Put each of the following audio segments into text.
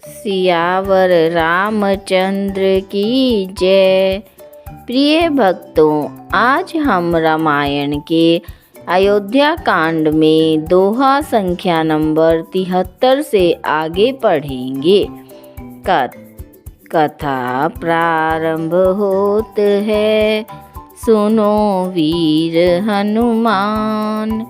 सियावर रामचंद्र की जय। प्रिय भक्तों, आज हम रामायण के अयोध्या कांड में दोहा संख्या नंबर 73 से आगे पढ़ेंगे। कथा प्रारंभ होत है, सुनो वीर हनुमान।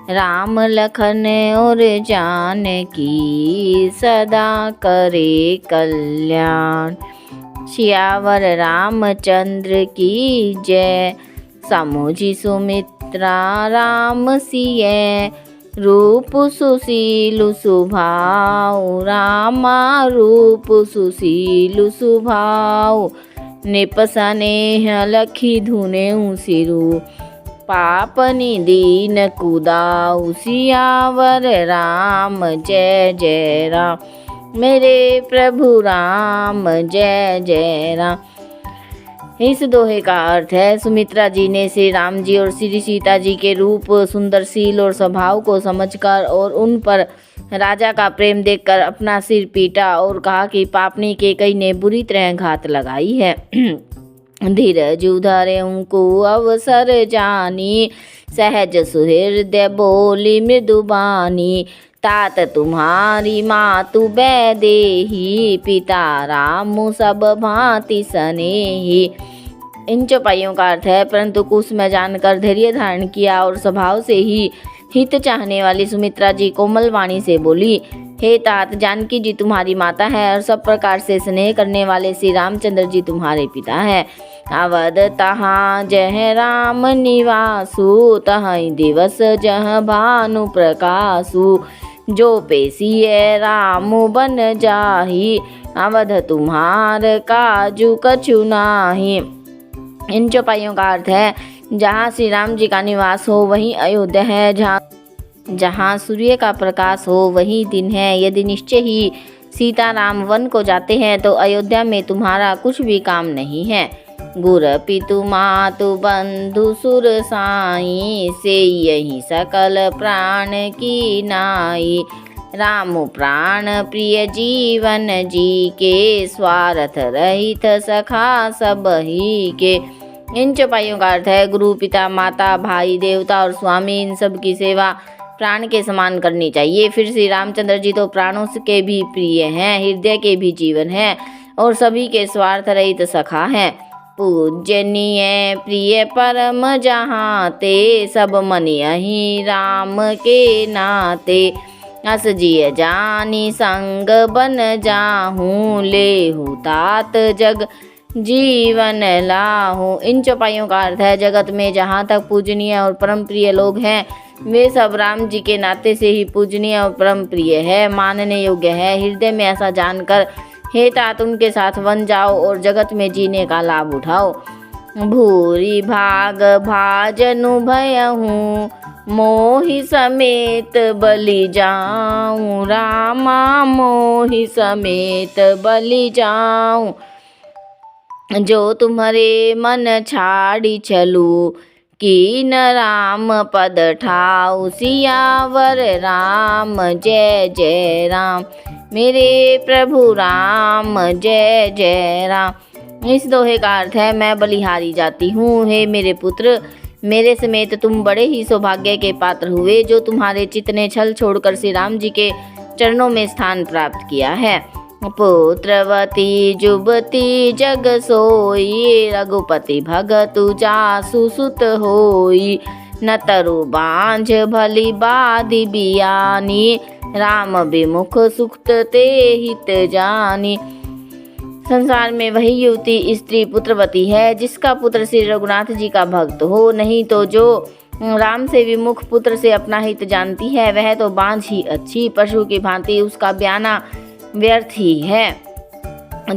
राम लखन और जानकी सदा करे कल्याण। सियावर रामचंद्र की जय। समुझि सुमित्रा राम सिय, रूप सुशील सुभाऊ। रामा रूप सुशील सुभाऊ। निप सनेह लखी धुनेउ सिरु, पापनि दीन कुदाऊ। सियावर राम जय जय राम, मेरे प्रभु राम जय जय राम। इस दोहे का अर्थ है, सुमित्रा जी ने श्री राम जी और श्री सीता जी के रूप, सुंदरशील और स्वभाव को समझकर और उन पर राजा का प्रेम देखकर अपना सिर पीटा और कहा कि पापनी के कई ने बुरी तरह घात लगाई है। धीरज धरे उनको अवसर जानी, सहज सुहृदय बोली मृदुबानी। तात तुम्हारी मातु बैदेही, पिता राम सब भांति सनेही। इन चौपाइयों का अर्थ है, परंतु कुछ में जानकर धैर्य धारण किया और स्वभाव से ही हित चाहने वाली सुमित्रा जी कोमल वाणी से बोली, हे तात, जानकी जी तुम्हारी माता है और सब प्रकार से स्नेह करने वाले श्री रामचंद्र जी तुम्हारे पिता है। अवध तहाँ जह राम निवासु, तहीं दिवस जह भानु प्रकाशु। जो पेशिये राम बन जाहि, अवध तुम्हार काजू कछु नाही। इन चौपाइयों का अर्थ है, जहाँ श्री राम जी का निवास हो वहीं अयोध्या है, जहाँ सूर्य का प्रकाश हो वही दिन है। यदि निश्चय ही सीताराम वन को जाते हैं तो अयोध्या में तुम्हारा कुछ भी काम नहीं है। गुर पितु मातु बंधु सुर साई, से यही सकल प्राण की नाई। राम प्राण प्रिय जीवन जी के, स्वार्थ रहित सखा सब ही के। इन चौपाइयों का अर्थ है, गुरु पिता माता भाई देवता और स्वामी इन सब की सेवा प्राण के समान करनी चाहिए। फिर श्री रामचंद्र जी तो प्राणों के भी प्रिय हैं, हृदय के भी जीवन हैं और सभी के स्वार्थ रहित सखा हैं। पूजनीय प्रिय परम जहाँ ते, सब मनि अहि राम के नाते। अस जिय जानी संग बन जाहूँ, लेहु तात जग जीवन लाहू। इन चौपाइयों का अर्थ है, जगत में जहाँ तक पूजनीय और परम प्रिय लोग हैं वे सब राम जी के नाते से ही पूजनीय और परम प्रिय है, मानने योग्य है। हृदय में ऐसा जानकर हे तात उनके साथ वन जाओ और जगत में जीने का लाभ उठाओ। भूरि भाग भाजनु भयहूँ, मोहि समेत बलि जाऊँ। रामा मोहि समेत बलि जाऊँ। जो तुम्हारे मन छाड़ी चलू, कीन राम पद ठाऊ। सियावर राम जय जय राम, मेरे प्रभु राम जय जय राम। इस दोहे का अर्थ है, मैं बलिहारी जाती हूँ। हे मेरे पुत्र, मेरे समेत तुम बड़े ही सौभाग्य के पात्र हुए, जो तुम्हारे चित्त ने छल छोड़कर श्री राम जी के चरणों में स्थान प्राप्त किया है। पुत्रवती जुबती जग सोई, रघुपति भगतु जासु सुत होई। न तरु बांझ भली बादी बियानी, राम विमुख सुक्त ते हित जानी। संसार में वही युवती स्त्री पुत्रवती है जिसका पुत्र श्री रघुनाथ जी का भक्त हो, नहीं तो जो राम से विमुख पुत्र से अपना हित जानती है वह तो बांझ ही अच्छी, पशु की भांति उसका ब्याना व्यर्थ ही है।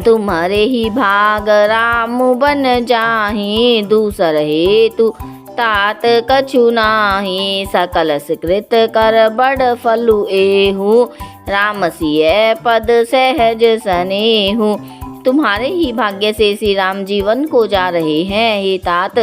तुम्हारे ही भाग राम बन जाहि, दूसर हेतु तात कछु नाही। सकल सुकृत कर बड़ फलु एहू, राम सिय पद सहज सनेहू। तुम्हारे ही भाग्य से श्री राम जीवन को जा रहे हैं, हे तात,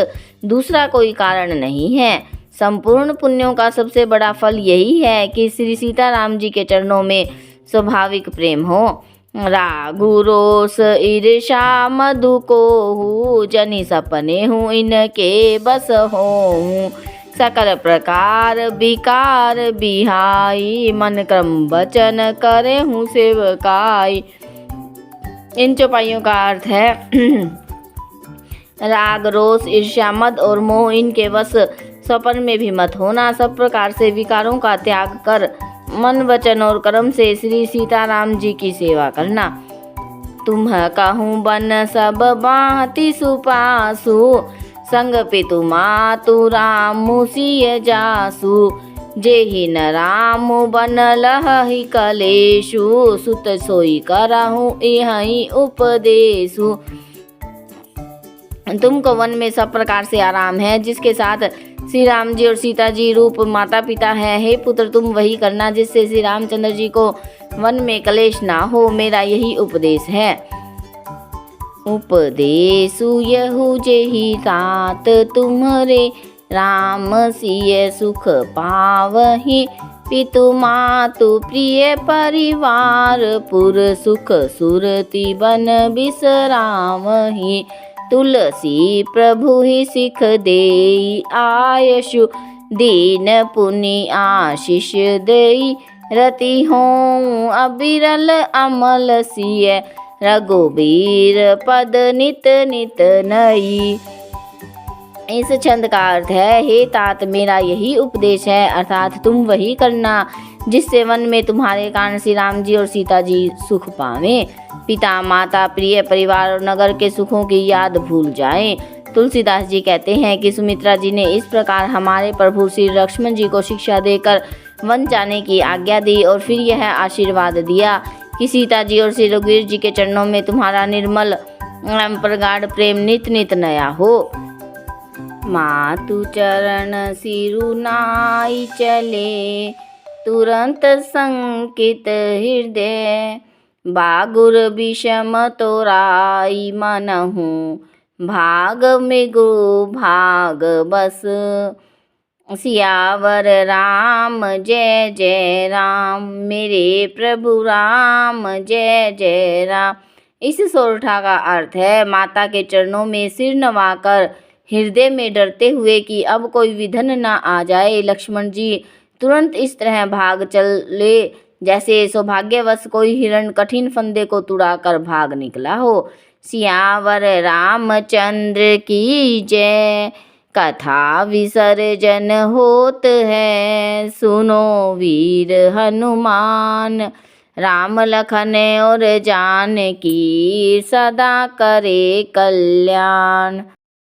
दूसरा कोई कारण नहीं है। संपूर्ण पुण्यों का सबसे बड़ा फल यही है कि श्री सीताराम जी के चरणों में स्वाभाविक प्रेम हो। रागु रोष ईर्षा मधु को हूँ, जनि सपने हूँ इनके बस होऊँ। सकल प्रकार विकार बिहाई, मन क्रम वचन करे हूँ सेवकाई। इन चौपाइयों का अर्थ है राग रोष ईर्ष्या मद और मोह इनके वश स्वप्न में भी मत होना। सब प्रकार से विकारों का त्याग कर मन वचन और कर्म से श्री सीताराम जी की सेवा करना। तुम्ह कहूँ बन सब बाति सुपासु, संग पितु मातु रामु सिय जासु। जेहि न रामु बन लहहि कलेशु, सुत सोई करहु यही उपदेशु। तुमको वन में सब प्रकार से आराम है, जिसके साथ श्री राम जी और सीता जी रूप माता पिता है। हे पुत्र, तुम वही करना जिससे श्री रामचंद्र जी को वन में कलेश ना हो। मेरा यही उपदेश है। उपदेशु यहु जेहि तात, तुम्हारे राम सिय सुख पावहि। पितु मातु प्रिय परिवार, पुर सुख सुरति बन बिसरामहि। तुलसी प्रभु ही सिख देई, आयशु दीन पुनि आशीष देई। रति हों अबिरल अमल सिय, रघुबीर पद नित नित नई। इस छंद का अर्थ है, हे तात, मेरा यही उपदेश है, अर्थात तुम वही करना जिससे वन में तुम्हारे कारण श्री राम जी और सीता जी सुख पावें। पिता माता प्रिय परिवार और नगर के सुखों की याद भूल जाएं। तुलसीदास जी कहते हैं कि सुमित्रा जी ने इस प्रकार हमारे प्रभु श्री लक्ष्मण जी को शिक्षा देकर वन जाने की आज्ञा दी और फिर यह आशीर्वाद दिया कि सीता जी और श्री रघुवीर जी के चरणों में तुम्हारा निर्मल प्रगाढ़ प्रेम नित नित नया हो। मातु चरण सिरु नाई चले, तुरंत संकित हृदय। बागुर विषम तोराई मनहु, भाग मृगु भाग बस। सियावर राम जय जय राम, मेरे प्रभु राम जय जय राम। इस सोरठा का अर्थ है, माता के चरणों में सिर नवाकर हृदय में डरते हुए कि अब कोई विघ्न न आ जाए, लक्ष्मण जी तुरंत इस तरह भाग चले जैसे सौभाग्यवश कोई हिरण कठिन फंदे को तुड़ाकर भाग निकला हो। सियावर रामचंद्र की जय, कथा विसर्जन होत है। सुनो वीर हनुमान, राम लखन और जानकी सदा करे कल्याण।